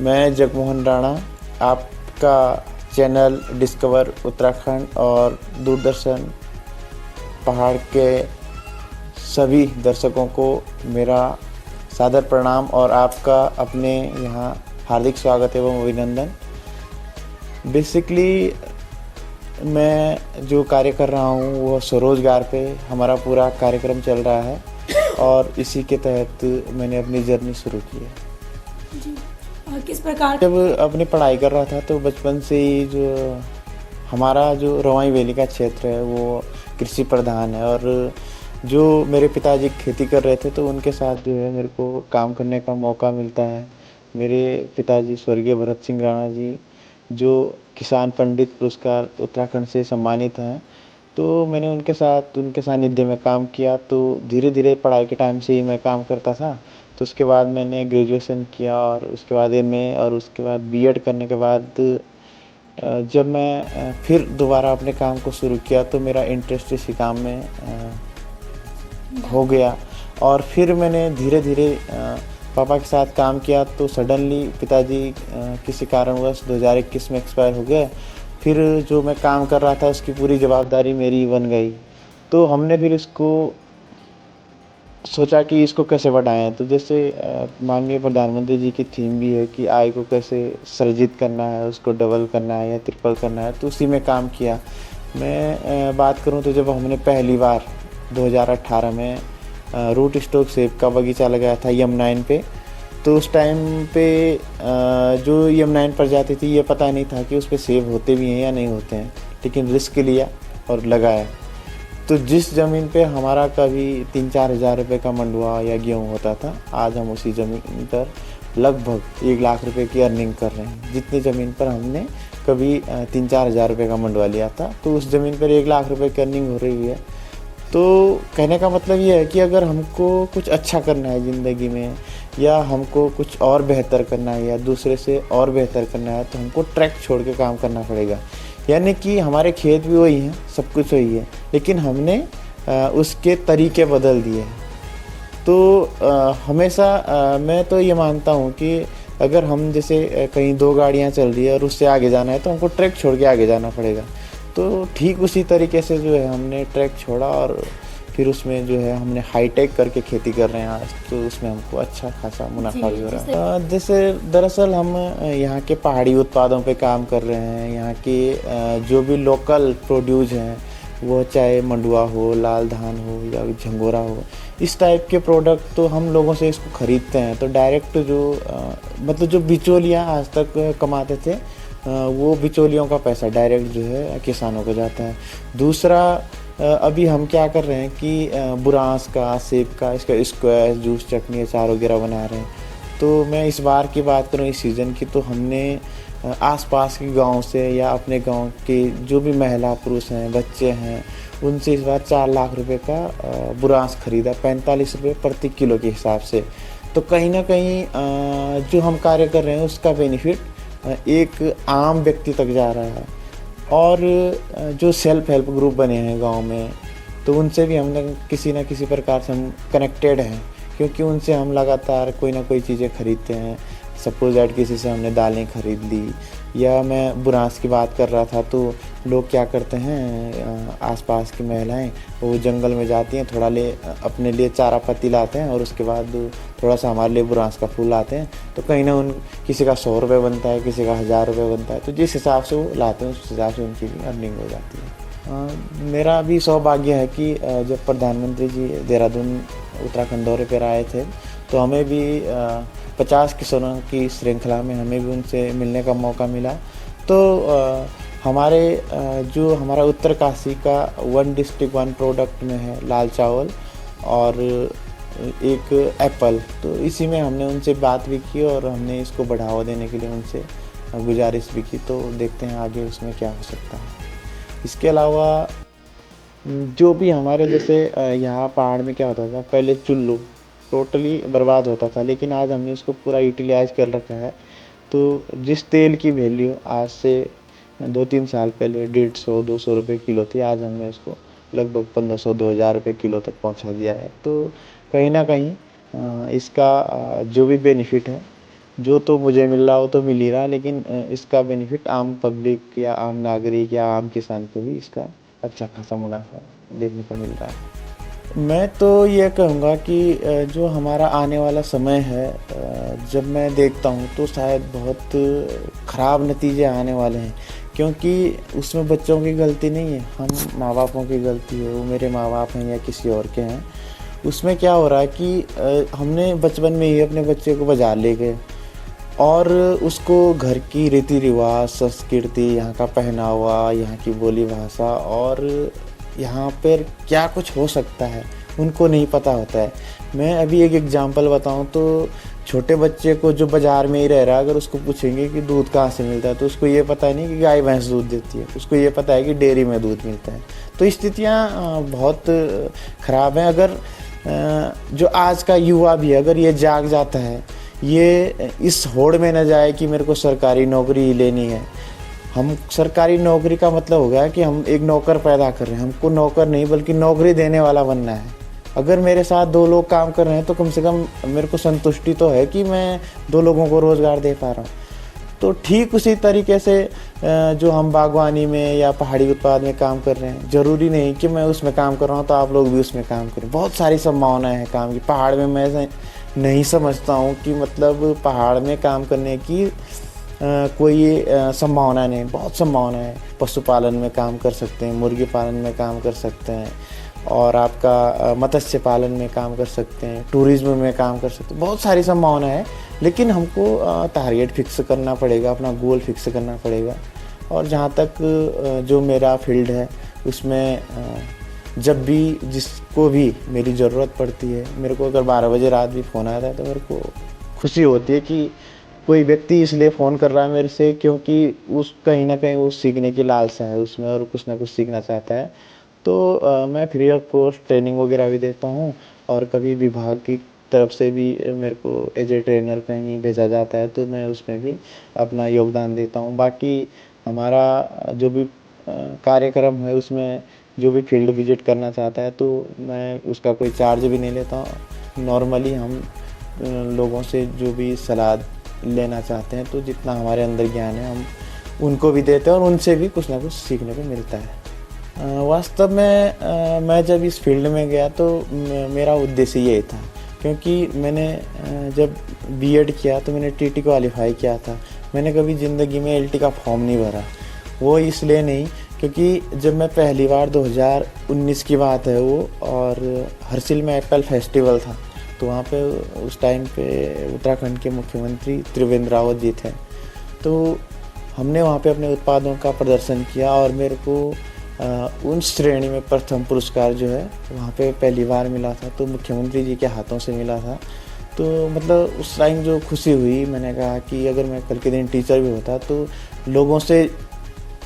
मैं जगमोहन राणा, आपका channel discover Uttarakhand और दूरदर्शन पहाड़ के सभी दर्शकों को मेरा सादर प्रणाम और आपका अपने यहाँ हार्दिक स्वागत एवं अभिनंदन। बेसिकली मैं जो कार्य कर रहा हूँ वो स्वरोजगार पे हमारा पूरा कार्यक्रम चल रहा है और इसी के तहत मैंने अपनी जर्नी शुरू की है। जी। किस प्रकार जब अपनी पढ़ाई कर रहा था तो बचपन से ही जो हमारा जो रवाई वैली का क्षेत्र है वो कृषि प्रधान है और जो मेरे पिताजी खेती कर रहे थे तो उनके साथ जो है मेरे को काम करने का मौका मिलता है। मेरे पिताजी स्वर्गीय भरत सिंह राणा जी जो किसान पंडित पुरस्कार उत्तराखंड से सम्मानित हैं, तो मैंने उनके सानिध्य में काम किया। तो धीरे धीरे पढ़ाई के टाइम से ही मैं काम करता था। तो उसके बाद मैंने ग्रेजुएशन किया और उसके बाद एमए और उसके बाद बीएड करने के बाद जब मैं फिर दोबारा अपने काम को शुरू किया तो मेरा इंटरेस्ट इसी काम में हो गया और फिर मैंने धीरे धीरे पापा के साथ काम किया। तो सडनली पिताजी किसी कारणवश 2021 में एक्सपायर हो गए। फिर जो मैं काम कर रहा था उसकी पूरी जवाबदारी मेरी बन गई। तो हमने फिर इसको सोचा कि इसको कैसे बढ़ाएं। तो जैसे माननीय प्रधानमंत्री जी की थीम भी है कि आय को कैसे सृजित करना है, उसको डबल करना है या ट्रिपल करना है, तो उसी में काम किया। मैं बात करूं तो जब हमने पहली बार 2018 में रूट स्टॉक सेब का बगीचा लगाया था यम9 पे, तो उस टाइम पे जो यम9 प्रजाति थी ये पता नहीं था कि उस पर सेब होते भी हैं या नहीं होते हैं, लेकिन रिस्क लिया और लगाया। तो जिस ज़मीन पे हमारा कभी 3-4 हज़ार रुपये का मंडुआ या गेहूँ होता था, आज हम उसी ज़मीन पर लगभग 1 लाख रुपए की अर्निंग कर रहे हैं। जितनी ज़मीन पर हमने कभी 3-4 हज़ार रुपये का मंडुआ लिया था, तो उस ज़मीन पर 1 लाख रुपए की अर्निंग हो रही है। तो कहने का मतलब ये है कि अगर हमको कुछ अच्छा करना है ज़िंदगी में या हमको कुछ और बेहतर करना है या दूसरे से और बेहतर करना है, तो हमको ट्रैक छोड़ के काम करना पड़ेगा। यानी कि हमारे खेत भी वही हैं, सब कुछ वही है, लेकिन हमने उसके तरीके बदल दिए हैं। तो हमेशा मैं तो ये मानता हूँ कि अगर हम जैसे कहीं 2 गाड़ियाँ चल रही है और उससे आगे जाना है तो हमको ट्रैक छोड़ के आगे जाना पड़ेगा। तो ठीक उसी तरीके से जो है हमने ट्रैक छोड़ा और फिर उसमें जो है हमने हाईटेक करके खेती कर रहे हैं आज। तो उसमें हमको अच्छा खासा मुनाफा भी हो रहा है। जैसे दरअसल हम यहाँ के पहाड़ी उत्पादों पे काम कर रहे हैं। यहाँ के जो भी लोकल प्रोड्यूस हैं, वो चाहे मंडुआ हो, लाल धान हो या झंगोरा हो, इस टाइप के प्रोडक्ट तो हम लोगों से इसको ख़रीदते हैं। तो डायरेक्ट जो मतलब जो बिचौलियाँ आज तक कमाते थे, वो बिचौलियों का पैसा डायरेक्ट जो है किसानों को जाता है। दूसरा, अभी हम क्या कर रहे हैं कि बुरांस का, सेब का, इसका स्क्वैश, जूस, चटनी, अचार वगैरह बना रहे हैं। तो मैं इस बार की बात करूँ इस सीज़न की, तो हमने आसपास के गांव से या अपने गांव के जो भी महिला पुरुष हैं, बच्चे हैं, उनसे इस बार 4 लाख रुपए का बुरांस ख़रीदा, 45 रुपये प्रति किलो के हिसाब से। तो कहीं ना कहीं जो हम कार्य कर रहे हैं उसका बेनिफिट एक आम व्यक्ति तक जा रहा है। और जो सेल्फ हेल्प ग्रुप बने हैं गांव में, तो उनसे भी हमने किसी न किसी प्रकार से हम कनेक्टेड हैं, क्योंकि उनसे हम लगातार कोई ना कोई चीज़ें खरीदते हैं। सपोज दैट किसी से हमने दालें खरीद ली, या मैं बुरांस की बात कर रहा था, तो लोग क्या करते हैं, आसपास की महिलाएं वो जंगल में जाती हैं, थोड़ा ले अपने लिए चारा पत्ती लाते हैं और उसके बाद थोड़ा सा हमारे लिए बुरांस का फूल लाते हैं। तो कहीं ना किसी का 100 रुपये बनता है, किसी का 1000 रुपये बनता है। तो जिस हिसाब से वो लाते हैं उस हिसाब से उनकी भी अर्निंग हो जाती है। मेरा भी सौभाग्य है कि जब प्रधानमंत्री जी देहरादून उत्तराखंड दौरे पर आए थे, तो हमें भी 50 किसानों की श्रृंखला में हमें भी उनसे मिलने का मौका मिला। तो हमारे जो हमारा उत्तरकाशी का 1 डिस्ट्रिक्ट 1 प्रोडक्ट में है लाल चावल और एक एप्पल, तो इसी में हमने उनसे बात भी की और हमने इसको बढ़ावा देने के लिए उनसे गुजारिश भी की। तो देखते हैं आगे उसमें क्या हो सकता है। इसके अलावा जो भी हमारे जैसे यहाँ पहाड़ में क्या होता था, पहले चुल्लू टोटली बर्बाद होता था, लेकिन आज हमने उसको पूरा यूटिलाइज कर रखा है। तो जिस तेल की वैल्यू आज से 2-3 साल पहले 150-200 रुपये किलो थी, आज हमने उसको लगभग 1500-2000 रुपये किलो तक पहुंचा दिया है। तो कहीं ना कहीं इसका जो भी बेनिफिट है जो तो मुझे मिल रहा हो तो मिल ही रहा, लेकिन इसका बेनिफिट आम पब्लिक या आम नागरिक या आम किसान को भी इसका अच्छा खासा मुनाफा देखने को मिल रहा है। मैं तो ये कहूँगा कि जो हमारा आने वाला समय है, जब मैं देखता हूँ तो शायद बहुत ख़राब नतीजे आने वाले हैं, क्योंकि उसमें बच्चों की गलती नहीं है, हम माँ बापों की गलती है, वो मेरे माँ बाप हैं या किसी और के हैं। उसमें क्या हो रहा है कि हमने बचपन में ही अपने बच्चे को बाज़ार ले गए और उसको घर की रीति रिवाज, संस्कृति, यहाँ का पहनावा, यहाँ की बोली भाषा और यहाँ पर क्या कुछ हो सकता है उनको नहीं पता होता है। मैं अभी एक एग्जांपल बताऊँ तो छोटे बच्चे को जो बाज़ार में ही रह रहा है, अगर उसको पूछेंगे कि दूध कहाँ से मिलता है तो उसको ये पता नहीं कि गाय भैंस दूध देती है, उसको ये पता है कि डेयरी में दूध मिलता है। तो स्थितियाँ बहुत ख़राब हैं। अगर जो आज का युवा भी अगर ये जाग जाता है, ये इस होड़ में न जाए कि मेरे को सरकारी नौकरी लेनी है। हम सरकारी नौकरी का मतलब हो गया कि हम एक नौकर पैदा कर रहे हैं, हमको नौकर नहीं बल्कि नौकरी देने वाला बनना है। अगर मेरे साथ 2 लोग काम कर रहे हैं तो कम से कम मेरे को संतुष्टि तो है कि मैं 2 लोगों को रोज़गार दे पा रहा हूँ। तो ठीक उसी तरीके से जो हम बागवानी में या पहाड़ी उत्पाद में काम कर रहे हैं, ज़रूरी नहीं कि मैं उसमें काम कर रहा हूँ तो आप लोग भी उसमें काम करें। बहुत सारी संभावनाएं हैं काम की। पहाड़ में मैं नहीं समझता हूँ कि मतलब पहाड़ में काम करने की कोई संभावना नहीं, बहुत संभावना है। पशुपालन में काम कर सकते हैं, मुर्गी पालन में काम कर सकते हैं और आपका मत्स्य पालन में काम कर सकते हैं, टूरिज्म में काम कर सकते हैं। बहुत सारी संभावना है, लेकिन हमको टारगेट फिक्स करना पड़ेगा, अपना गोल फिक्स करना पड़ेगा। और जहाँ तक जो मेरा फील्ड है उसमें जब भी जिसको भी मेरी ज़रूरत पड़ती है, मेरे को अगर 12 बजे रात भी फ़ोन आता है तो मेरे को खुशी होती है कि कोई व्यक्ति इसलिए फ़ोन कर रहा है मेरे से क्योंकि उस कहीं ना कहीं वो सीखने की लालसा है उसमें और कुछ ना कुछ सीखना चाहता है। तो मैं फ्री ऑफ कॉस्ट ट्रेनिंग वगैरह भी देता हूँ और कभी विभाग की तरफ से भी मेरे को एज ए ट्रेनर कहीं भेजा जाता है तो मैं उसमें भी अपना योगदान देता हूँ। बाकी हमारा जो भी कार्यक्रम है उसमें जो भी फील्ड विजिट करना चाहता है तो मैं उसका कोई चार्ज भी नहीं लेता हूँ। नॉर्मली हम लोगों से जो भी सलाह लेना चाहते हैं तो जितना हमारे अंदर ज्ञान है हम उनको भी देते हैं और उनसे भी कुछ ना कुछ सीखने को मिलता है। वास्तव में मैं जब इस फील्ड में गया तो मेरा उद्देश्य यही था, क्योंकि मैंने जब बीएड किया तो मैंने टीटी क्वालिफाई किया था। मैंने कभी ज़िंदगी में एलटी का फॉर्म नहीं भरा। वो इसलिए नहीं क्योंकि जब मैं पहली बार 2019 की बात है वो, और हर्सिल में एप्पल फेस्टिवल था तो वहाँ पे उस टाइम पे उत्तराखंड के मुख्यमंत्री त्रिवेंद्र रावत जी थे। तो हमने वहाँ पे अपने उत्पादों का प्रदर्शन किया और मेरे को उन श्रेणी में प्रथम पुरस्कार जो है वहाँ पे पहली बार मिला था, तो मुख्यमंत्री जी के हाथों से मिला था। तो मतलब उस टाइम जो खुशी हुई, मैंने कहा कि अगर मैं कल के दिन टीचर भी होता तो लोगों से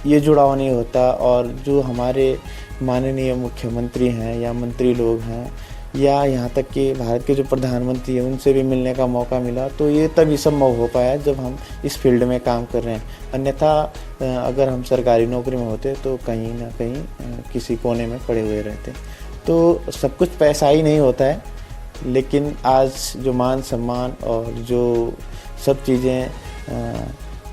ये जुड़ाव नहीं होता, और जो हमारे माननीय मुख्यमंत्री हैं या मंत्री लोग हैं या यहाँ तक कि भारत के जो प्रधानमंत्री हैं उनसे भी मिलने का मौका मिला, तो ये तभी संभव हो पाया जब हम इस फील्ड में काम कर रहे हैं। अन्यथा अगर हम सरकारी नौकरी में होते तो कहीं ना कहीं किसी कोने में पड़े हुए रहते। तो सब कुछ पैसा ही नहीं होता है, लेकिन आज जो मान सम्मान और जो सब चीज़ें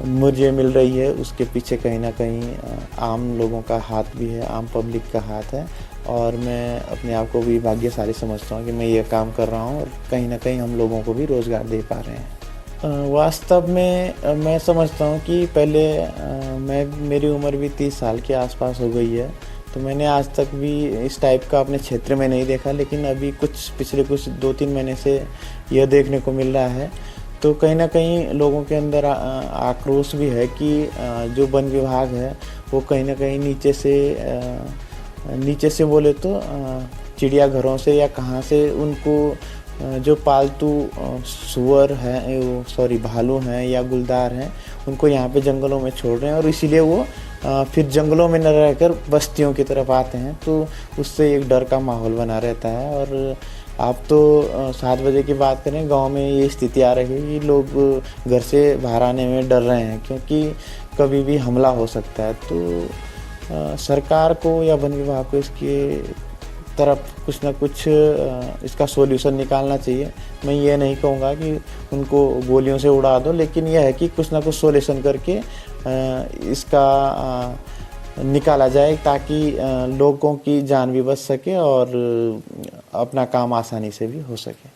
मुझे मिल रही है उसके पीछे कहीं ना कहीं आम लोगों का हाथ भी है, आम पब्लिक का हाथ है। और मैं अपने आप को भी भाग्यशाली समझता हूँ कि मैं ये काम कर रहा हूँ और कहीं ना कहीं हम लोगों को भी रोज़गार दे पा रहे हैं। वास्तव में मैं समझता हूँ कि पहले मेरी उम्र भी 30 साल के आसपास हो गई है, तो मैंने आज तक भी इस टाइप का अपने क्षेत्र में नहीं देखा, लेकिन अभी पिछले 2-3 महीने से यह देखने को मिल रहा है। तो कहीं ना कहीं लोगों के अंदर आक्रोश भी है कि जो वन विभाग है वो कहीं ना कहीं नीचे से बोले तो चिड़िया घरों से या कहाँ से उनको जो पालतू सुअर हैं, भालू हैं या गुलदार हैं, उनको यहाँ पे जंगलों में छोड़ रहे हैं और इसीलिए वो फिर जंगलों में न रहकर बस्तियों की तरफ आते हैं। तो उससे एक डर का माहौल बना रहता है। और आप तो 7 बजे की बात करें, गांव में ये स्थिति आ रही है कि लोग घर से बाहर आने में डर रहे हैं क्योंकि कभी भी हमला हो सकता है। तो सरकार को या वन विभाग को इसके तरफ कुछ ना कुछ इसका सॉल्यूशन निकालना चाहिए। मैं ये नहीं कहूँगा कि उनको गोलियों से उड़ा दो, लेकिन यह है कि कुछ ना कुछ सॉल्यूशन करके इसका निकाला जाए, ताकि लोगों की जान भी बच सके और अपना काम आसानी से भी हो सके।